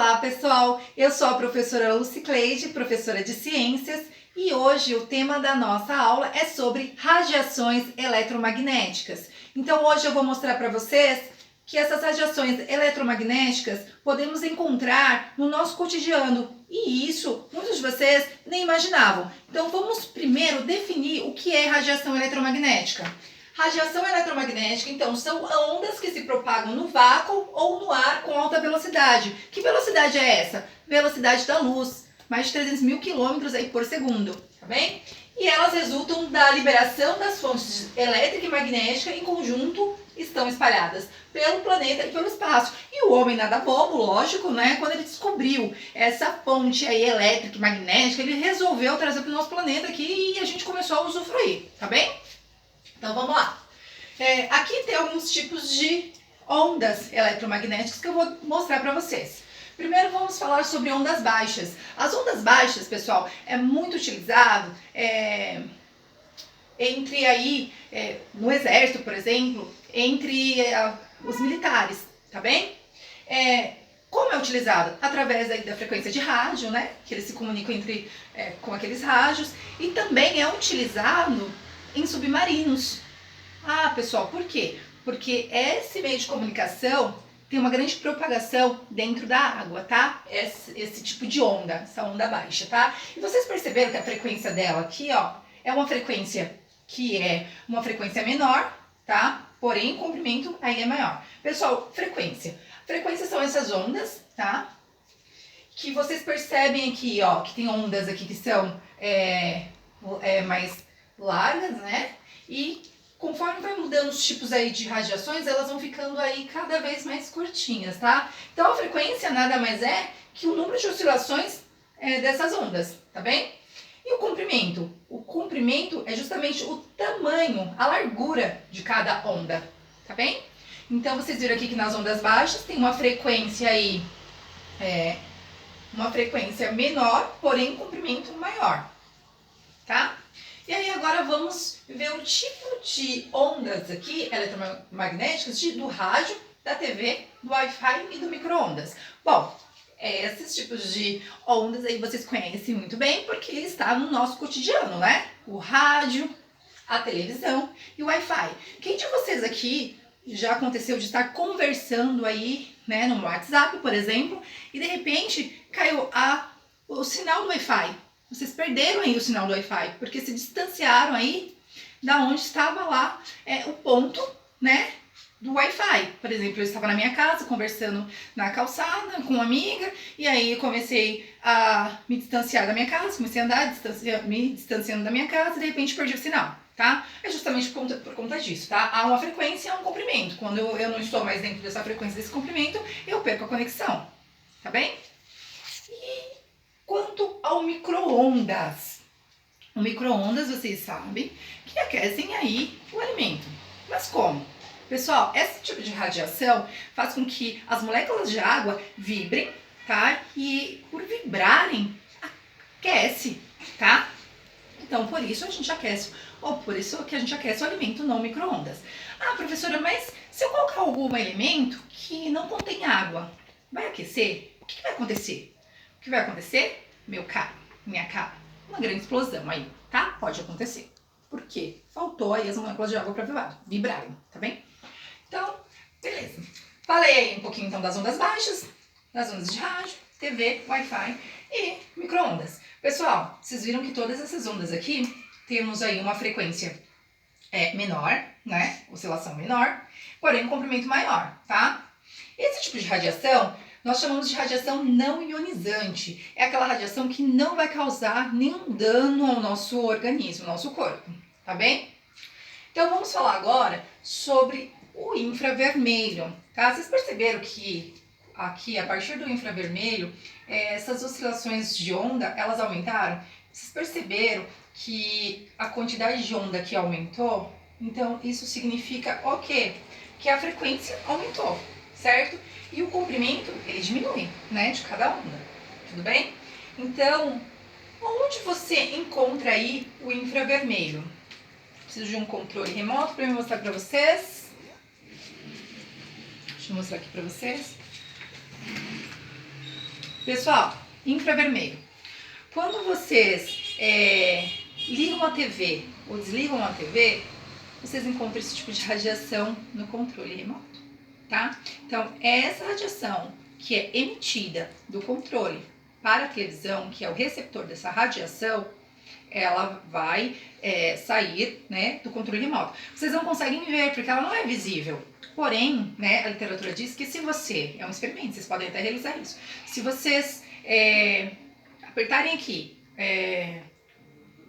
Olá pessoal, eu sou a professora Lucicleide, professora de ciências, e hoje o tema da nossa aula é sobre radiações eletromagnéticas. Então hoje eu vou mostrar para vocês que essas radiações eletromagnéticas podemos encontrar no nosso cotidiano, e isso muitos de vocês nem imaginavam. Então vamos primeiro definir o que é radiação eletromagnética. Radiação eletromagnética, então, são ondas que se propagam no vácuo ou no ar com alta velocidade. Que velocidade é essa? Velocidade da luz, mais de 300 mil quilômetros aí por segundo, tá bem? E elas resultam da liberação das fontes elétrica e magnética em conjunto, estão espalhadas pelo planeta e pelo espaço. E o homem nada bobo, lógico, né? Quando ele descobriu essa fonte aí elétrica e magnética, ele resolveu trazer para o nosso planeta aqui e a gente começou a usufruir, tá bem? Então vamos lá. Aqui tem alguns tipos de ondas eletromagnéticas que eu vou mostrar para vocês. Primeiro vamos falar sobre ondas baixas. As ondas baixas, pessoal, é muito utilizado entre aí, no exército, por exemplo, entre os militares, tá bem? Como é utilizado? Através aí da frequência de rádio, né? Que eles se comunicam com aqueles rádios. E também é utilizado em submarinos. Ah, pessoal, por quê? Porque esse meio de comunicação tem uma grande propagação dentro da água, tá? Esse tipo de onda, essa onda baixa, tá? E vocês perceberam que a frequência dela aqui, ó, é uma frequência que é uma frequência menor, tá? Porém, o comprimento aí é maior. Pessoal, frequência. Frequências são essas ondas, tá? Que vocês percebem aqui, ó, que tem ondas aqui que são mais largas, né? E conforme vai mudando os tipos aí de radiações, elas vão ficando aí cada vez mais curtinhas, tá? Então a frequência nada mais é que o número de oscilações dessas ondas, tá bem? E o comprimento? O comprimento é justamente o tamanho, a largura de cada onda, tá bem? Então vocês viram aqui que nas ondas baixas tem uma frequência aí, uma frequência menor, porém comprimento maior, tá? E aí agora vamos ver o tipo de ondas aqui, eletromagnéticas, do rádio, da TV, do Wi-Fi e do micro-ondas. Bom, esses tipos de ondas aí vocês conhecem muito bem, porque está no nosso cotidiano, né? O rádio, a televisão e o Wi-Fi. Quem de vocês aqui já aconteceu de estar conversando aí, né, no WhatsApp, por exemplo, e de repente caiu o sinal do Wi-Fi? Vocês perderam aí o sinal do Wi-Fi, porque se distanciaram aí da onde estava lá o ponto, né, do Wi-Fi. Por exemplo, eu estava na minha casa conversando na calçada com uma amiga, e aí comecei a me distanciar da minha casa, comecei a andar me distanciando da minha casa e de repente perdi o sinal, tá? É justamente por conta disso, tá? Há uma frequência e há um comprimento. Quando eu não estou mais dentro dessa frequência, desse comprimento, eu perco a conexão, tá bem? E quanto ao micro-ondas. O micro-ondas, vocês sabem, que aquecem aí o alimento. Mas como? Pessoal, esse tipo de radiação faz com que as moléculas de água vibrem, tá? E por vibrarem, aquece, tá? Então, por isso a gente aquece, ou por isso que a gente aquece o alimento no micro-ondas. Ah, professora, mas se eu colocar algum alimento que não contém água, vai aquecer? O que vai acontecer? O que vai acontecer, meu caro, minha cara? Uma grande explosão aí, tá? Pode acontecer. Por quê? Faltou aí as moléculas de água para vibrarem, tá bem? Então, beleza. Falei aí um pouquinho então das ondas baixas, das ondas de rádio, TV, Wi-Fi e micro-ondas. Pessoal, vocês viram que todas essas ondas aqui, temos aí uma frequência menor, né? Oscilação menor, porém um comprimento maior, tá? Esse tipo de radiação nós chamamos de radiação não ionizante. É aquela radiação que não vai causar nenhum dano ao nosso organismo, ao nosso corpo, tá bem? Então vamos falar agora sobre o infravermelho, tá? Vocês perceberam que aqui, a partir do infravermelho, essas oscilações de onda, elas aumentaram? Vocês perceberam que a quantidade de onda que aumentou? Então isso significa o quê? Que a frequência aumentou, certo? E o comprimento, ele diminui, né, de cada onda, tudo bem? Então, onde você encontra aí o infravermelho? Preciso de um controle remoto para me mostrar para vocês. Deixa eu mostrar aqui para vocês. Pessoal, infravermelho. Quando vocês ligam a TV ou desligam a TV, vocês encontram esse tipo de radiação no controle remoto, tá? Então, essa radiação que é emitida do controle para a televisão, que é o receptor dessa radiação, ela vai sair, né, do controle remoto. Vocês não conseguem ver porque ela não é visível. Porém, né, a literatura diz que se você... É um experimento, vocês podem até realizar isso. Se vocês apertarem aqui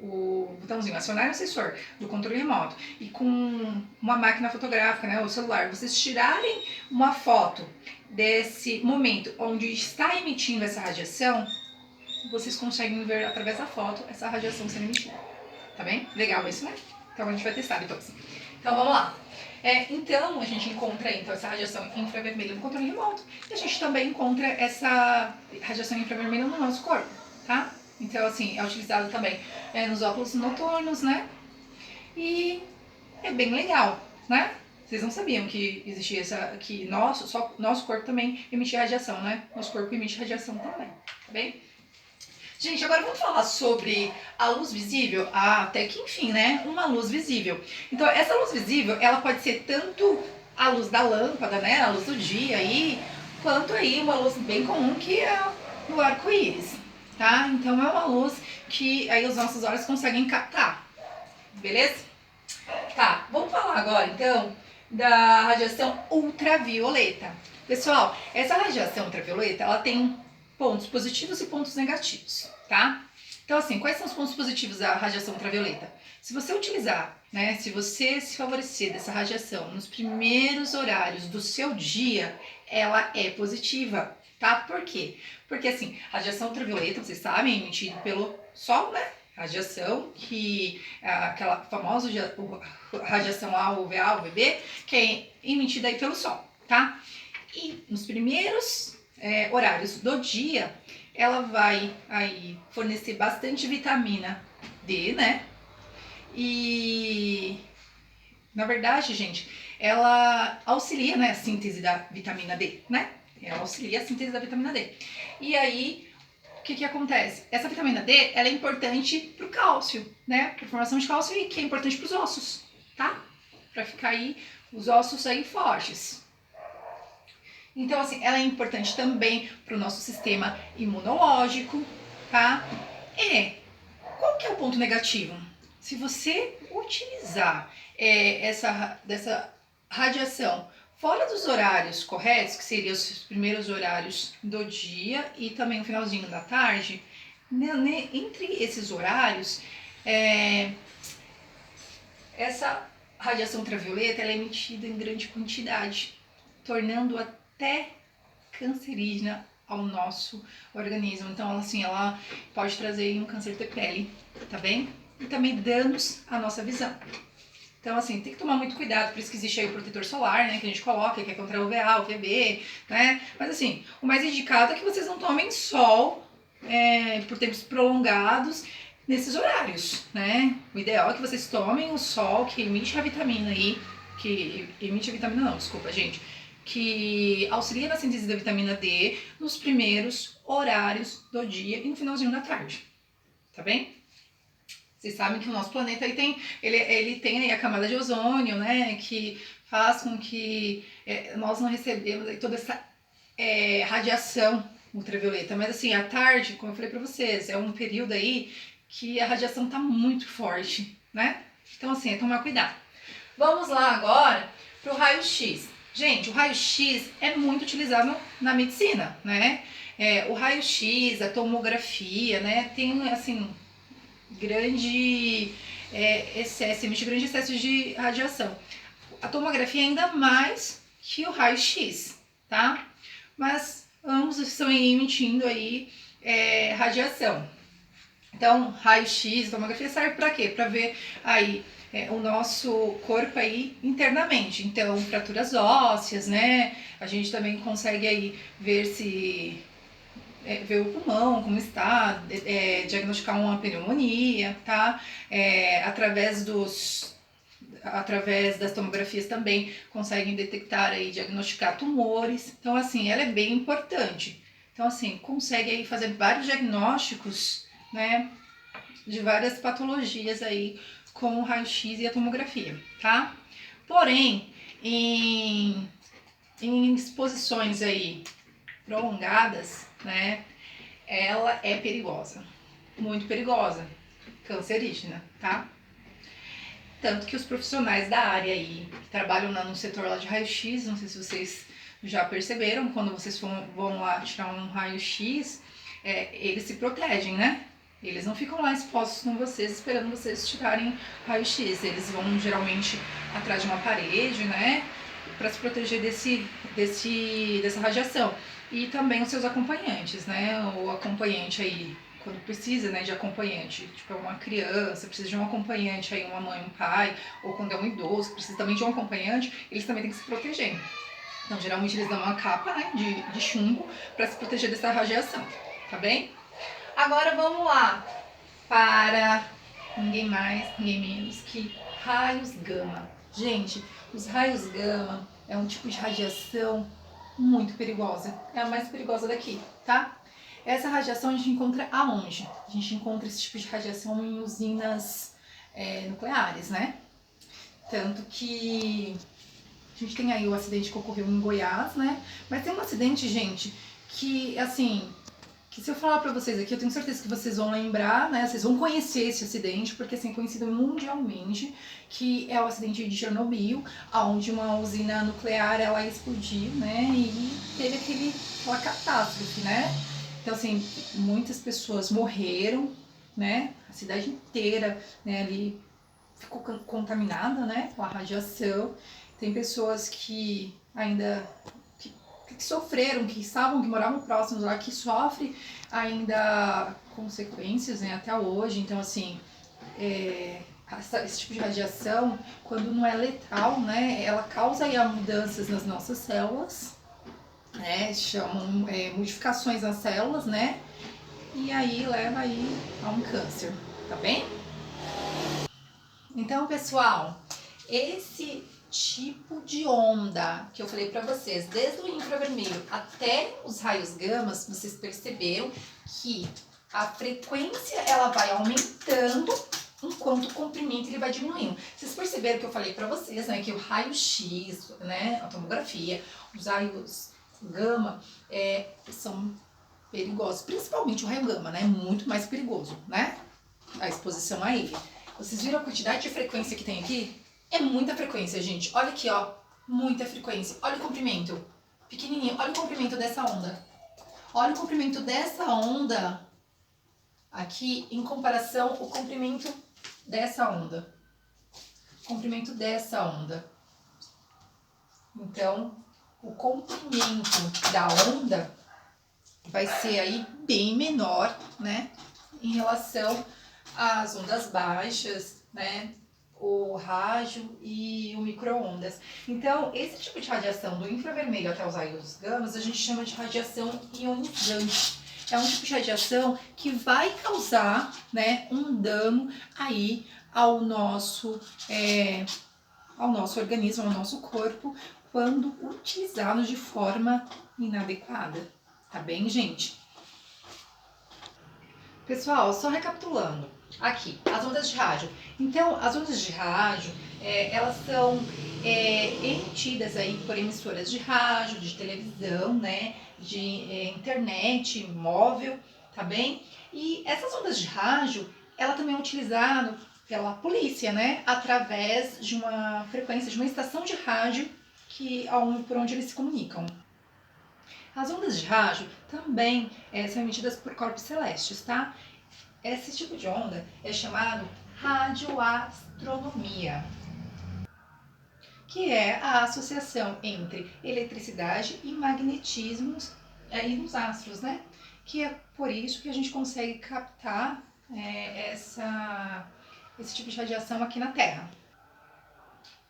o botãozinho, acionar o sensor do controle remoto e com uma máquina fotográfica, né, o celular, vocês tirarem uma foto desse momento onde está emitindo essa radiação, vocês conseguem ver através da foto essa radiação sendo emitida. Tá bem? Legal isso, né? Então a gente vai testar depois. Então vamos lá. Então a gente encontra então, essa radiação infravermelha no controle remoto e a gente também encontra essa radiação infravermelha no nosso corpo, tá? Então assim, é utilizado também nos óculos noturnos, né? E é bem legal, né? Vocês não sabiam que existia que nosso corpo também emitia radiação, né? Nosso corpo emite radiação também, tá bem? Gente, agora vamos falar sobre a luz visível? Até que enfim, né? Uma luz visível. Então, essa luz visível, ela pode ser tanto a luz da lâmpada, né? A luz do dia aí, quanto aí uma luz bem comum que é o arco-íris, tá? Então, é uma luz que aí os nossos olhos conseguem captar, beleza? Tá, vamos falar agora, então, da radiação ultravioleta. Pessoal, essa radiação ultravioleta, ela tem pontos positivos e pontos negativos, tá? Então, assim, quais são os pontos positivos da radiação ultravioleta? Se você utilizar, né, se você se favorecer dessa radiação nos primeiros horários do seu dia, ela é positiva, tá? Por quê? Porque, assim, radiação ultravioleta, vocês sabem, é emitida pelo Sol, né? Radiação, que aquela famosa radiação A, UVA, UVB, que é emitida aí pelo Sol, tá? E nos primeiros horários do dia, ela vai aí fornecer bastante vitamina D, né? E, na verdade, gente, ela auxilia, né, a síntese da vitamina D, né? Ela auxilia a síntese da vitamina D. E aí, o que acontece? Essa vitamina D, ela é importante pro cálcio, né? Pra formação de cálcio e que é importante pros ossos, tá? Pra ficar aí, os ossos aí fortes. Então, assim, ela é importante também para o nosso sistema imunológico, tá? Qual que é o ponto negativo? Se você utilizar dessa radiação fora dos horários corretos, que seriam os primeiros horários do dia e também o finalzinho da tarde, entre esses horários, essa radiação ultravioleta ela é emitida em grande quantidade, tornando até cancerígena ao nosso organismo. Então, assim, ela pode trazer um câncer de pele, tá bem? E também danos à nossa visão. Então, assim, tem que tomar muito cuidado, por isso que existe aí o protetor solar, né, que a gente coloca, que é contra o UVA, o UVB, né? Mas, assim, o mais indicado é que vocês não tomem sol por tempos prolongados nesses horários, né? O ideal é que vocês tomem o sol que emite a vitamina aí, que auxilia na síntese da vitamina D nos primeiros horários do dia e no finalzinho da tarde, tá bem? Vocês sabem que o nosso planeta ele tem aí a camada de ozônio, né, que faz com que nós não recebemos aí toda essa radiação ultravioleta, mas assim, à tarde, como eu falei pra vocês, é um período aí que a radiação tá muito forte, né? Então assim, é tomar cuidado. Vamos lá agora pro raio-x. Gente, o raio-x é muito utilizado na medicina, né? O raio-x, a tomografia, né? Tem, assim, emite grande excesso de radiação. A tomografia ainda mais que o raio-x, tá? Mas ambos estão emitindo aí radiação. Então, raio-x, tomografia serve para quê? Para ver aí o nosso corpo aí internamente. Então, fraturas ósseas, né? A gente também consegue aí ver ver o pulmão, como está, diagnosticar uma pneumonia, tá? Através das tomografias também conseguem detectar aí, diagnosticar tumores. Então, assim, ela é bem importante, Então, assim, consegue aí fazer vários diagnósticos, né, de várias patologias aí com o raio-x e a tomografia, tá? Porém, em exposições aí prolongadas, né, ela é perigosa, muito perigosa, cancerígena, tá? Tanto que os profissionais da área aí, que trabalham no setor lá de raio-x, não sei se vocês já perceberam, quando vocês vão lá tirar um raio-x, eles se protegem, né? Eles não ficam lá expostos com vocês, esperando vocês tirarem raio-x. Eles vão geralmente atrás de uma parede, né? Para se proteger dessa radiação. E também os seus acompanhantes, né? O acompanhante aí, quando precisa, né, de acompanhante, tipo, é uma criança, precisa de um acompanhante aí, uma mãe, um pai, ou quando é um idoso, precisa também de um acompanhante, eles também têm que se proteger. Então, geralmente eles dão uma capa, né, de chumbo para se proteger dessa radiação, tá bem? Agora vamos lá para ninguém mais, ninguém menos que raios gama. Gente, os raios gama é um tipo de radiação muito perigosa, é a mais perigosa daqui, tá? Essa radiação a gente encontra aonde? A gente encontra esse tipo de radiação em usinas nucleares, né? Tanto que a gente tem aí o acidente que ocorreu em Goiás, né? Mas tem um acidente, gente, que assim, que se eu falar pra vocês aqui, eu tenho certeza que vocês vão lembrar, né? Vocês vão conhecer esse acidente, porque assim, é conhecido mundialmente, que é o acidente de Chernobyl, onde uma usina nuclear, ela explodiu, né? E teve aquela catástrofe, né? Então, assim, muitas pessoas morreram, né? A cidade inteira, né, ali ficou contaminada, né, com a radiação. Tem pessoas que ainda que sofreram, que moravam próximos lá, que sofrem ainda consequências, né, até hoje. Então, assim, esse tipo de radiação, quando não é letal, né, ela causa aí mudanças nas nossas células, né, chamam modificações nas células, né, e aí leva aí a um câncer, tá bem? Então, pessoal, esse tipo de onda que eu falei para vocês, desde o infravermelho até os raios gamas, vocês perceberam que a frequência ela vai aumentando enquanto o comprimento ele vai diminuindo. Vocês perceberam que eu falei para vocês, né, que o raio-x, né, a tomografia, os raios gama são perigosos, principalmente o raio gama, né, muito mais perigoso, né, a exposição a ele. Vocês viram a quantidade de frequência que tem aqui? É muita frequência, gente. Olha aqui, ó. Muita frequência. Olha o comprimento. Pequenininho. Olha o comprimento dessa onda. Olha o comprimento dessa onda aqui em comparação ao comprimento dessa onda. Comprimento dessa onda. Então, o comprimento da onda vai ser aí bem menor, né? Em relação às ondas baixas, né? O rádio e o micro-ondas. Então, esse tipo de radiação do infravermelho até os raios gamas, a gente chama de radiação ionizante. É um tipo de radiação que vai causar, né, um dano aí ao nosso organismo, ao nosso corpo, quando utilizado de forma inadequada. Tá bem, gente? Pessoal, só recapitulando. Aqui, as ondas de rádio. Então, as ondas de rádio, elas são emitidas aí por emissoras de rádio, de televisão, né, de internet, móvel, tá bem? E essas ondas de rádio, ela também é utilizada pela polícia, né, através de uma frequência, de uma estação de rádio por onde eles se comunicam. As ondas de rádio também são emitidas por corpos celestes, tá? Esse tipo de onda é chamado radioastronomia, que é a associação entre eletricidade e magnetismo aí nos astros, né? Que é por isso que a gente consegue captar esse tipo de radiação aqui na Terra.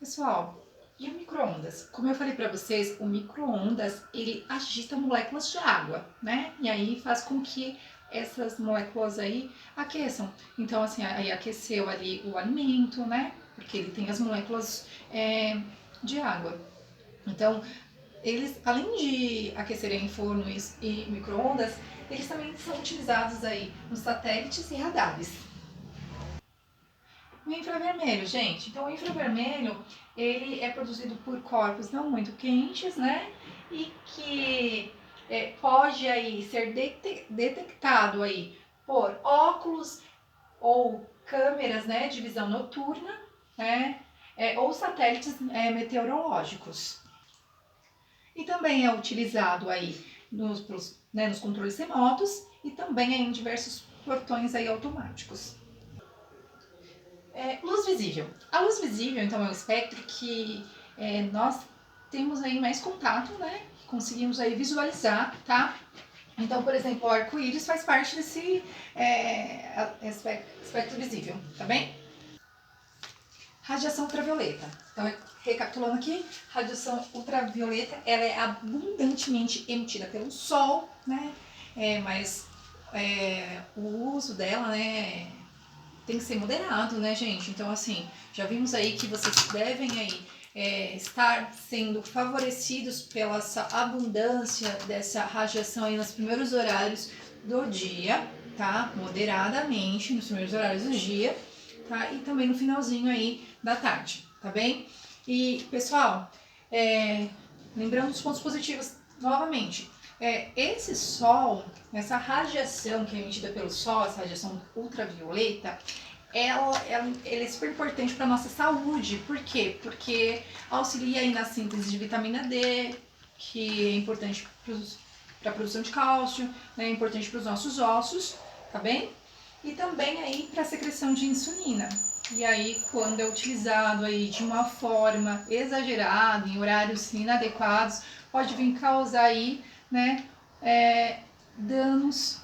Pessoal, e o micro-ondas? Como eu falei para vocês, o micro-ondas ele agita moléculas de água, né? E aí faz com que essas moléculas aí aqueçam. Então, assim, aí aqueceu ali o alimento, né? Porque ele tem as moléculas de água. Então, eles, além de aquecerem em fornos e micro-ondas, eles também são utilizados aí nos satélites e radares. O infravermelho, gente. Então, o infravermelho, ele é produzido por corpos não muito quentes, né? E que pode aí ser detectado aí por óculos ou câmeras, né, de visão noturna, né? Ou satélites meteorológicos. E também é utilizado aí nos controles remotos e também aí em diversos portões aí automáticos. Luz visível. A luz visível, então, é um espectro que nós temos aí mais contato, né? Conseguimos aí visualizar, tá? Então, por exemplo, o arco-íris faz parte desse espectro visível, tá bem? Radiação ultravioleta. Então, recapitulando aqui, radiação ultravioleta, ela é abundantemente emitida pelo Sol, né? Mas o uso dela, né, tem que ser moderado, né, gente? Então, assim, já vimos aí que vocês devem aí estar sendo favorecidos pela essa abundância dessa radiação aí nos primeiros horários do dia, tá? Moderadamente nos primeiros horários do dia, tá? E também no finalzinho aí da tarde, tá bem? E, pessoal, lembrando os pontos positivos novamente. Esse sol, essa radiação que é emitida pelo sol, essa radiação ultravioleta, ela é super importante para nossa saúde. Por quê? Porque auxilia aí na síntese de vitamina D, que é importante para a produção de cálcio, né? É importante para os nossos ossos, tá bem? E também aí para a secreção de insulina. E aí, quando é utilizado aí de uma forma exagerada, em horários inadequados, pode vir causar aí, né, danos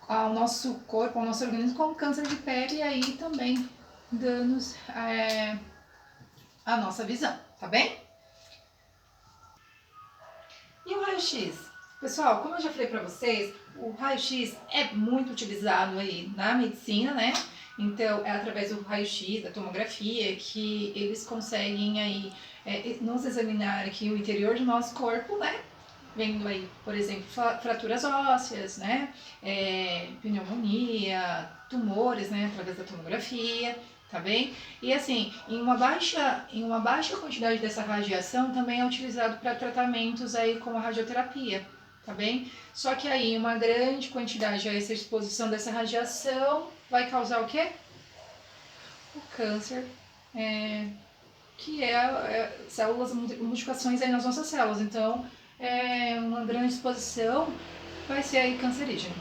ao nosso corpo, ao nosso organismo, como câncer de pele e aí também danos à nossa visão, tá bem? E o raio-x? Pessoal, como eu já falei para vocês, o raio-x é muito utilizado aí na medicina, né? Então, é através do raio-x, da tomografia, que eles conseguem aí nos examinar aqui o interior do nosso corpo, né? Vendo aí, por exemplo, fraturas ósseas, né? Pneumonia, tumores, né? Através da tomografia, tá bem? E assim, em uma baixa quantidade dessa radiação também é utilizado para tratamentos aí como a radioterapia, tá bem? Só que aí uma grande quantidade a essa exposição dessa radiação vai causar o quê? O câncer, que células, modificações aí nas nossas células. Então, uma grande exposição vai ser aí cancerígena.